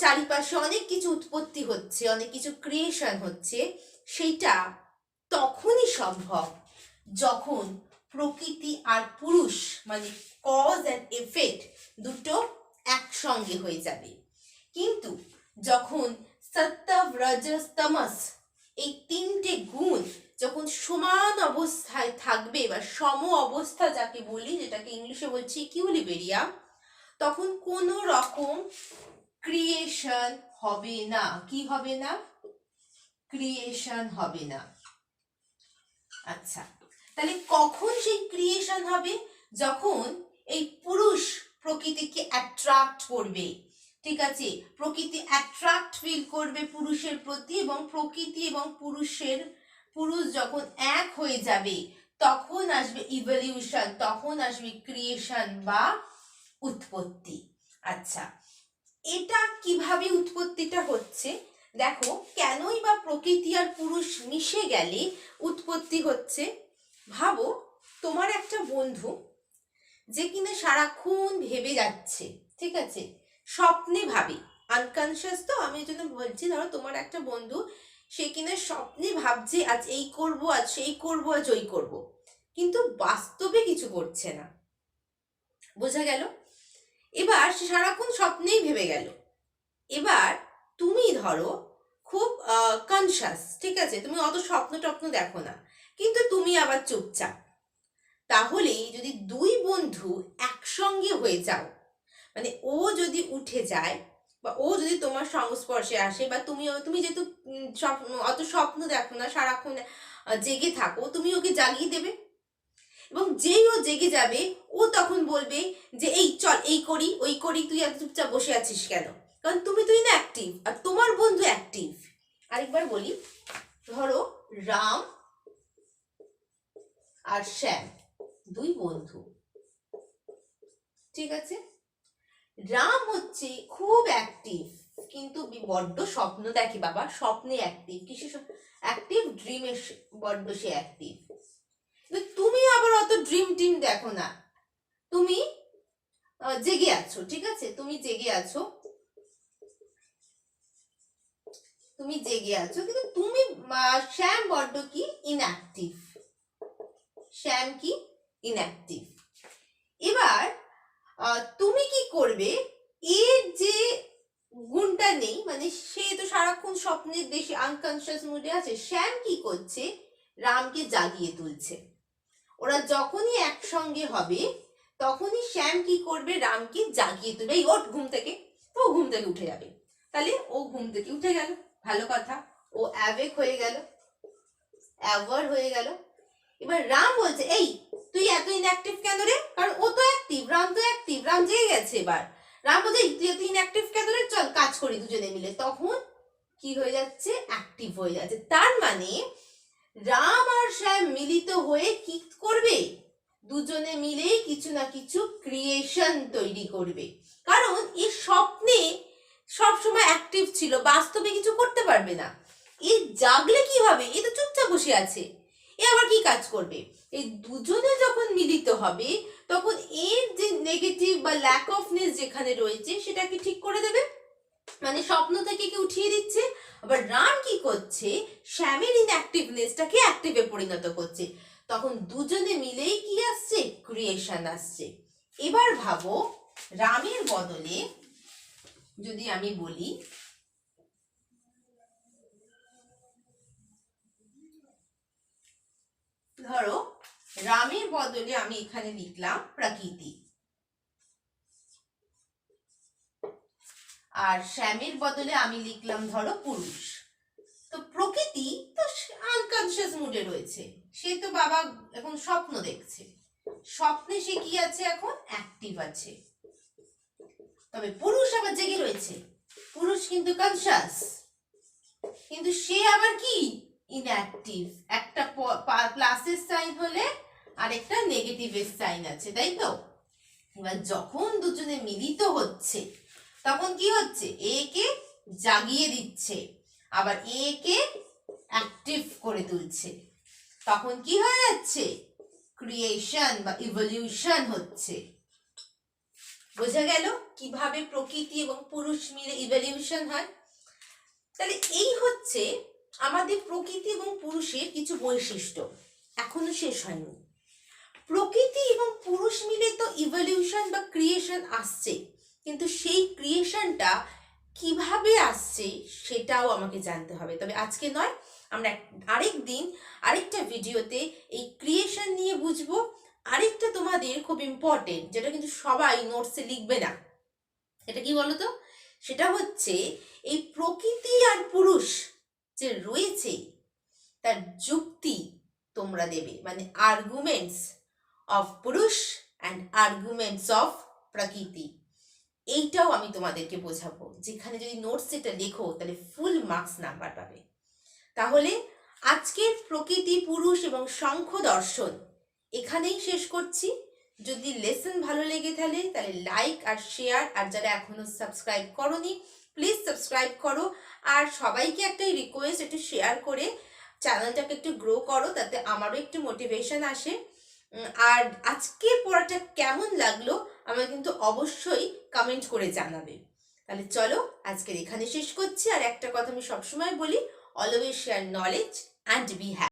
চারিপাশে অনেক কিছু উৎপত্তি হচ্ছে, অনেক কিছু ক্রিয়েশন হচ্ছে, সেটা তখনই সম্ভব যখন প্রকৃতি আর পুরুষ মানে কজ অ্যান্ড এফেক্ট দুটো একসঙ্গে হয়ে যাবে। কিন্তু যখন সত্ত্ব, রজস, তমস এই তিনটে গুণ যখন সমান অবস্থায় থাকবে বা সম অবস্থা যাকে বলি, যেটাকে ইংলিশে বলছি ইকুইলিব্রিয়াম, তখন কোনো রকম ক্রিয়েশন হবে না। কি হবে না? ক্রিয়েশন হবে না। আচ্ছা, তাহলে কখন সেই ক্রিয়েশন হবে? যখন এই পুরুষ প্রকৃতিকে অ্যাট্রাক্ট করবে, ঠিক আছে? প্রকৃতি অ্যাট্রাক্ট ফিল করবে পুরুষের প্রতি, এবং প্রকৃতি এবং পুরুষ যখন এক হয়ে যাবে তখন আসবে ইভলিউশন, তখন আসবে ক্রিয়েশন বা উৎপত্তি। আচ্ছা, এটা কিভাবে উৎপত্তিটা হচ্ছে? দেখো, কেনই বা প্রকৃতি আর পুরুষ মিশে গেলে উৎপত্তি হচ্ছে। ভাবো, তোমার একটা বন্ধু যে কিনা সারাক্ষণ ভেবে যাচ্ছে, ঠিক আছে? স্বপ্নে ভাবে, আনকনসিয়াস, তো আমি এই জন্য বলছি, ধরো তোমার একটা বন্ধু, সে কিনা স্বপ্নে ভাবছে আজ এই করব, আজ সেই করব, আজ ওই করব, কিন্তু বাস্তবে কিছু করছে না। বোঝা গেল? এবার সে সারাক্ষণ স্বপ্নেই ভেবে গেল। এবার তুমি ধরো খুব কনসাস, ঠিক আছে, তুমি অত স্বপ্ন টপ্ন দেখো না, কিন্তু তুমি আবার চুপচাপ। তাহলে যদি দুই বন্ধু একসঙ্গে হয়ে যাও, মানে ও যদি উঠে যায় বা ও যদি তোমার সংস্পর্শে আসে, বা তুমি যেহেতু অত স্বপ্ন দেখো না, সারাক্ষণ জেগে থাকো, তুমি ওকে জাগিয়ে দেবে। এবং যেই ও জেগে যাবে, ও তখন বলবে যে এই চল এই করি ওই করি, তুই এত চুপচাপ বসে আছিস কেন? কারণ তুই না অ্যাক্টিভ, আর তোমার বন্ধু অ্যাক্টিভ। আরেকবার বলি, ধরো রাম আর শ্যাম দুই বন্ধু, ঠিক আছে? রাম হচ্ছে খুব অ্যাক্টিভ, কিন্তু বড্ড স্বপ্ন দেখে বাবা, স্বপ্নে অ্যাক্টিভ, কিসে অ্যাক্টিভ? ড্রিমে বড্ড সে অ্যাক্টিভ। তুমি আবার অত ড্রিম টিম দেখো না, তুমি জেগে আছো, ঠিক আছে? তুমি জেগে আছো, কিন্তু তুমি শ্যাম বড্ড কি ইনঅ্যাক্টিভ, শ্যাম কি ইনঅ্যাক্টিভ। এবার তুমি কি করবে? এর যে গুণটা নেই, মানে সে তো সারাক্ষণ স্বপ্নের দেশে আনকনসিয়াস মুডে আছে, শ্যাম কি করছে? রামকে জাগিয়ে তুলছে। ওরা যখনই একসঙ্গে হবে তখনই শ্যাম কি করবে? রামকে জাগিয়ে তুলবে, এই ওঠ ঘুম থেকে। তো ঘুম থেকে উঠে যাবে, তাহলে ও ঘুম থেকে উঠে গেল, ভালো কথা, ও অ্যাওয়েক হয়ে গেল, অ্যাওয়ার হয়ে গেল। এবার রাম বলছে এই তুই এত ইনঅ্যাক্টিভ কেন রে? কারণ ও তো অ্যাক্টিভ, রাম তো অ্যাক্টিভ, রাম জেগে গেছে। এবার রাম বলছে তুই এত ইনঅ্যাক্টিভ কেন রে, চল কাজ করি দুজনে মিলে। তখন কি হয়ে যাচ্ছে? অ্যাক্টিভ হয়ে যাচ্ছে। তার মানে রাম আর শ্যাম মিলিত হয়ে কি করবে? দুজনে মিলে কিছু না কিছু ক্রিয়েশন তৈরি করবে। কারণ এই স্বপ্নে সবসময় অ্যাক্টিভ ছিল, বাস্তবে কিছু করতে পারবে না। এ জাগলে কি হবে? এ তো চুপচাপ বসে আছে, এ আবার কি কাজ করবে? এই দুজনে যখন মিলিত হবে তখন এর যে নেগেটিভ বা ল্যাক অফনেস যেখানে রয়েছে সেটাকে ঠিক করে দেবে, মানে স্বপ্ন থেকে কি উঠিয়ে দিচ্ছে। আবার রাম কি করছে? শ্যামের ইনঅ্যাক্টিভনেসটাকে অ্যাক্টিভে পরিণত করছে। তখন দুজনে মিলেই কি আসছে? ক্রিয়েশন আসছে। এবার ভাবো, রামের বদলে যদি আমি বলি, ধরো রামের বদলে আমি এখানে লিখলাম প্রকৃতি, আর শ্যামের বদলে আমি লিখলাম ধরো পুরুষ। তো প্রকৃতি তো আনকনসিয়াস মুডে রয়েছে, সে তো বাবা এখন স্বপ্ন দেখছে, স্বপ্নে সে কি আছে? এখন অ্যাক্টিভ আছে। তবে পুরুষ আবার জেগে রয়েছে, পুরুষ কিন্তু কনসিয়াস, কিন্তু সে আবার কি? ইনঅ্যাক্টিভ। একটা প্লাসের সাইন হলে আরেকটা নেগেটিভের সাইন আছে, তাই তো? এবার যখন দুজনে মিলিত হচ্ছে তখন কি হচ্ছে? এ কে জাগিয়ে দিচ্ছে, আবার এ কে অ্যাক্টিভ করে তুলছে। তখন কি হয়ে যাচ্ছে? ক্রিয়েশন বা ইভলিউশন হচ্ছে। বোঝা গেল কিভাবে প্রকৃতি এবং পুরুষ মিলে ইভলিউশন হয়? তাহলে এই হচ্ছে আমাদের প্রকৃতি এবং পুরুষের কিছু বৈশিষ্ট্য। এখনো শেষ হয়নি। প্রকৃতি এবং পুরুষ মিলে তো ইভলিউশন বা ক্রিয়েশন আসছে, কিন্তু সেই ক্রিয়েশনটা কিভাবে আসছে সেটাও আমাকে জানতে হবে। তবে আজকে নয়, আমরা আরেক দিন আরেকটা ভিডিওতে এই ক্রিয়েশন নিয়ে বুঝবো। আরেকটা তোমাদের খুব ইম্পর্টেন্ট, যেটা কিন্তু সবাই নোটসে লিখবে না, এটা কি বলতো? সেটা হচ্ছে এই প্রকৃতি আর পুরুষ যে রয়েছে তার যুক্তি তোমরা দেবে, মানে আর্গুমেন্টস অফ পুরুষ অ্যান্ড আর্গুমেন্টস অফ প্রকৃতি। এইটাও আমি তোমাদেরকে বোঝাবো। যেখানে যদি নোটস এটা লেখো তাহলে ফুল মার্কস নাম্বার পাবে। তাহলে আজকের প্রকৃতি, পুরুষ এবং শঙ্খ দর্শন এখানেই শেষ করছি। যদি লেসন ভালো লেগে তাহলে লাইক আর শেয়ার, আর যারা এখনো সাবস্ক্রাইব করোনি প্লিজ সাবস্ক্রাইব করো। আর সবাইকে একটাই রিকোয়েস্ট, একটু শেয়ার করে চ্যানেলটাকে একটু গ্রো করো, তাতে আমারও একটু মোটিভেশন আসে। আর আজকের পড়াটা কেমন লাগলো আমাকে কিন্তু অবশ্যই কমেন্ট করে জানাবে। তাহলে চলো আজকের এখানে শেষ করছি। আর একটা কথা আমি সবসময় বলি, always share knowledge and be happy.